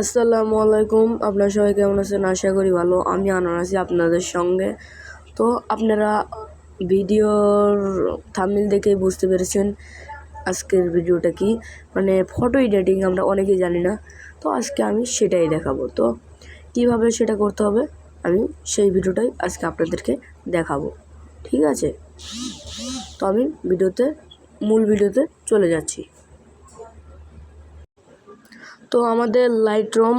আসসালামু আলাইকুম। আপনারা সবাই কেমন আছেন? আশা করি ভালো। আমি আনার আছি আপনাদের সঙ্গে। তো আপনারা ভিডিওর থাম্বনেল দেখেই বুঝতে পেরেছেন আজকের ভিডিওটা কি, মানে ফটো এডিটিং আমরা অনেকেই জানি না। তো আজকে আমি সেটাই দেখাবো। তো কিভাবে সেটা করতে হবে আমি সেই ভিডিওটাই আজকে আপনাদেরকে দেখাবো, ঠিক আছে? তো আমি মূল ভিডিওতে চলে যাচ্ছি। তো আমাদের লাইটরুম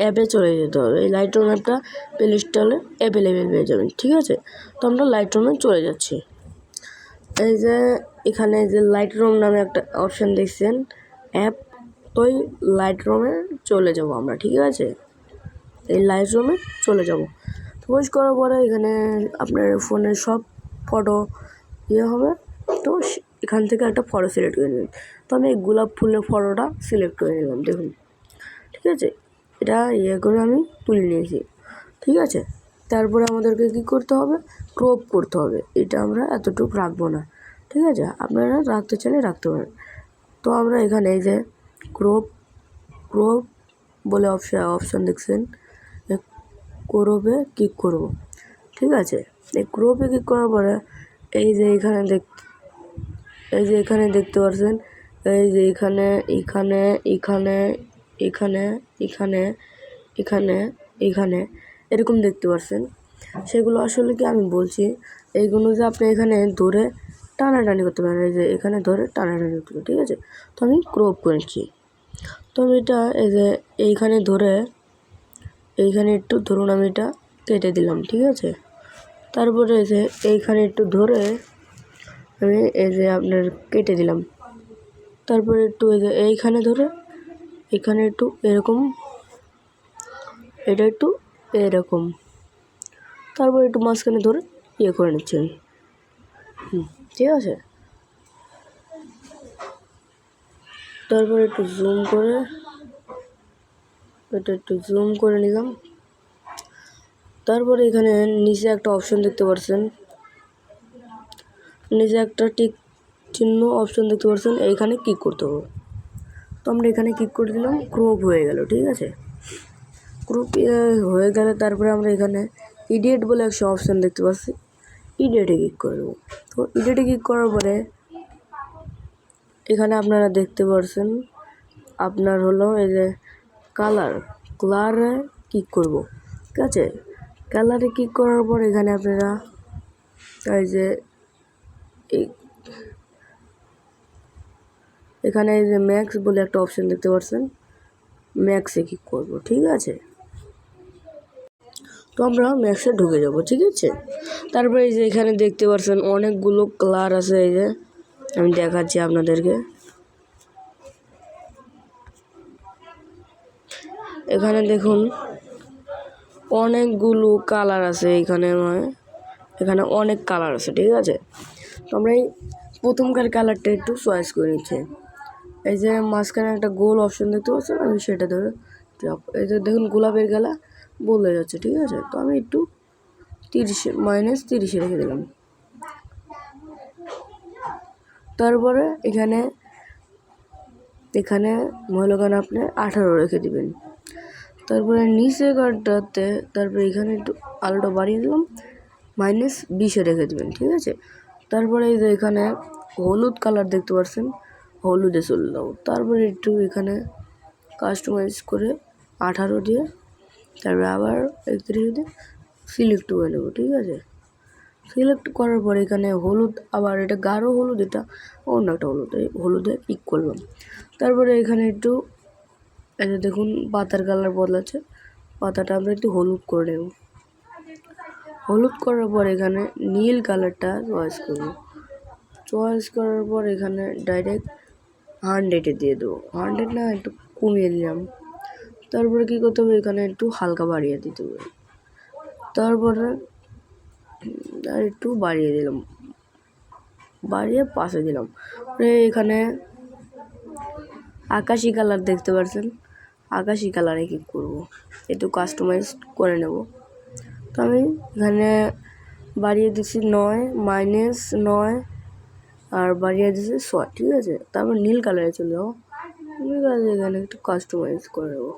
অ্যাপে চলে যেতে হবে। এই লাইটরুম অ্যাপটা প্লে স্টোরে অ্যাভেলেবেল পেয়ে যাবেন, ঠিক আছে? তো আমরা লাইটরুমে চলে যাচ্ছি। এই যে এখানে যে লাইটরুম নামে একটা অপশান দেখছেন অ্যাপ, তো এই লাইটরুমে চলে যাব আমরা, ঠিক আছে? এই লাইটরুমে চলে যাব। পোস্ট করার পরে এখানে আপনার ফোনের সব ফটো হবে। তো এখান থেকে একটা ফটো সিলেক্ট করে নেবেন। তো আমি এই গোলাপ ফুলের ফটোটা সিলেক্ট করে নিলাম, দেখুন, ঠিক আছে? এটা করে আমি তুলে নিয়েছি, ঠিক আছে? তারপরে আমাদেরকে কী করতে হবে? ক্রপ করতে হবে। এটা আমরা এতটুকু রাখবো না, ঠিক আছে? আপনারা রাখতে চাইলে রাখতে পারেন। তো আমরা এখানে এই যে ক্রপ বলে অপশান দেখছেন, ক্রপে ক্লিক করব, ঠিক আছে? এই ক্রপে ক্লিক করার পরে এই যে এখানে দেখতে পাচ্ছেন, এই যে এখানে এখানে এখানে এখানে এখানে এখানে এখানে এরকম দেখতে পাচ্ছেন। সেগুলো আসলে কি আমি বলছি, এইগুলো যে আপনি এখানে ধরে টানাটানি করতে পারেন। এই যে এখানে ধরে টানাটানি করতে পারেন, ঠিক আছে? তো আমি ক্রপ করেছি। তো আমি এটা এই যে এইখানে ধরে এইখানে একটু ধরুন আমি এটা কেটে দিলাম, ঠিক আছে? তারপরে এই যে এইখানে একটু ধরে আমি এই যে আপনার কেটে দিলাম। তারপরে একটু এই যে এইখানে ধরে এখানে একটু এরকম, এটা একটু এরকম, তারপর একটু মাঝখানে ধরে করে নিচ্ছি আমি, ঠিক আছে? তারপর একটু জুম করে নিলাম। তারপরে এখানে নিচে একটা অপশন দেখতে পাচ্ছেন, নিচে একটা টিক চিহ্ন অপশন দেখতে পাচ্ছেন, এইখানে ক্লিক করতে হবে। তো আমরা এখানে ক্লিক করে দিলাম, ক্রপ হয়ে গেল, ঠিক আছে? ক্রপ হয়ে গেলে তারপরে আমরা এখানে এডিট বলে একটা অপশান দেখতে পাচ্ছি, এডিটে ক্লিক করে দেবো। তো এডিটে ক্লিক করার পরে এখানে আপনারা দেখতে পাচ্ছেন আপনার হলো এই যে কালারে ক্লিক করব, ঠিক আছে? কালারে ক্লিক করার পর এখানে আপনারা এই যে এখানে এই যে ম্যাক্স বলে একটা অপশান দেখতে পাচ্ছেন, ম্যাক্সে ক্লিক করব, ঠিক আছে? তো আমরা ম্যাক্সে ঢুকে যাব, ঠিক আছে? তারপরে এই যে এখানে দেখতে পাচ্ছেন অনেকগুলো কালার আছে। এই যে আমি দেখাচ্ছি আপনাদেরকে, এখানে দেখুন অনেকগুলো কালার আছে। এখানে অনেক কালার আছে, ঠিক আছে? তো আমরা এই প্রথমকার কালারটা একটু চয়েস করে নিচ্ছি। এই যে মাঝখানে একটা গোল অপশন দেখতে পাচ্ছেন, আমি সেটা ধরে এই যে দেখুন গোলাপের গালা বলে যাচ্ছে, ঠিক আছে? তো আমি একটু -30 রেখে দিলাম। তারপরে এখানে মহিলাগান আপনি 18 রেখে দিবেন। তারপরে নিচে কার্ডটাতে তারপরে এখানে একটু আলোটা বাড়িয়ে দিলাম, -20 রেখে দেবেন, ঠিক আছে? তারপরে এই যে এখানে হলুদ কালার দেখতে পাচ্ছেন, হলুদে চলে যাবো। তারপরে একটু এখানে কাস্টমাইজ করে 18 দিয়ে তারপরে আবার 31 দিয়ে সিলেক্ট করে নেবো, ঠিক আছে? সিলেক্ট করার পর এখানে হলুদ, আবার এটা গাঢ় হলুদ, এটা অন্য একটা হলুদ, এই হলুদে ক্লিক করলাম। তারপরে এখানে একটু এই যে দেখুন পাতার কালার বদলাচ্ছে, পাতাটা আমরা একটু হলুদ করে নেব। হলুদ করার পর এখানে নীল কালারটা চয়েস করব। চয়েস করার পর এখানে ডাইরেক্ট 100-এ দিয়ে দেবো। 100 না, একটু কমিয়ে দিলাম। তারপরে কী করতে হবে? এখানে একটু হালকা বাড়িয়ে দিতে হবে। তারপরে আর একটু বাড়িয়ে দিলাম, বাড়িয়ে পাশে দিলাম। এখানে আকাশি কালার দেখতে পাচ্ছেন, আকাশি কালারে ক্লিক করব, একটু কাস্টমাইজ করে নেব। তো আমি এখানে বাড়িয়ে দিচ্ছি 9, -9 আর বাড়িয়ে দিচ্ছি 6, ঠিক আছে? তারপর নীল কালারে চলে যাবো। নীল কালারে এখানে একটু কাস্টমাইজ করে নেবো,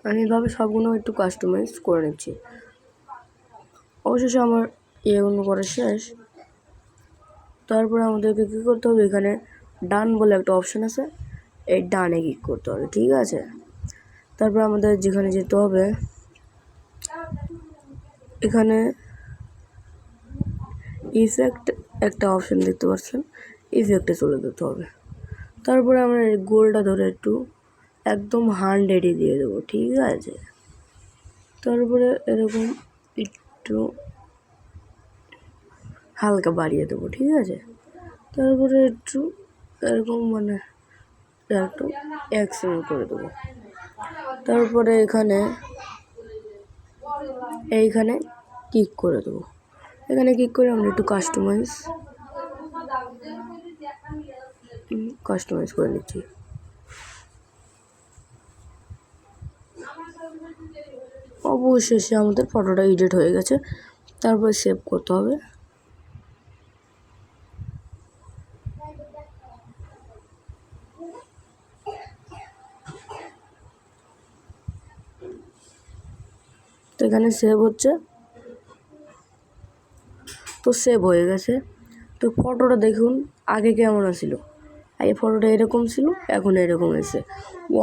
আমি এভাবে সবগুলো একটু কাস্টমাইজ করে নিচ্ছি। অবশেষে আমার এগুলো করা শেষ। তারপরে আমাদেরকে কী করতে হবে, এখানে ডান বলে একটা অপশান আছে, এই ডানে ক্লিক করতে হবে, ঠিক আছে। তারপর আমাদের যেখানে যেতে হবে, এখানে ইফেক্ট একটা অপশান দেখতে পাচ্ছেন, ইফেক্টে চলে যেতে হবে। তারপরে আমরা এই গোলটা ধরে একটু একদম 100-এ দিয়ে দেবো, ঠিক আছে। তারপরে এরকম একটু হালকা বাড়িয়ে দেবো, ঠিক আছে। তারপরে একটু এরকম মানে একটু 1 সেকেন্ড করে দেবো। তারপরে এইখানে ক্লিক করে দেবো। এখানে ক্লিক করে আমরা একটু কাস্টমাইজ করে নিচ্ছি। অবশেষে আমাদের ফটোটা এডিট হয়ে গেছে। তারপর সেভ করতে হবে। তো এখানে সেভ হচ্ছে, তো সেভ হয়ে গেছে। তো ফটোটা দেখুন আগে কেমন ছিল, আগে ফটোটা এরকম ছিল, এখন এরকম এসে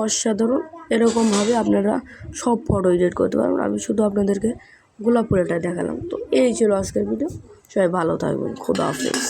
অসাধারণ। এরকমভাবে আপনারা সব ফটো এডিট করতে পারবেন। আমি শুধু আপনাদেরকে গোলাপ ফুলটা দেখালাম। তো এই ছিল আজকের ভিডিও। সবাই ভালো থাকবেন, খোদা হাফেজ।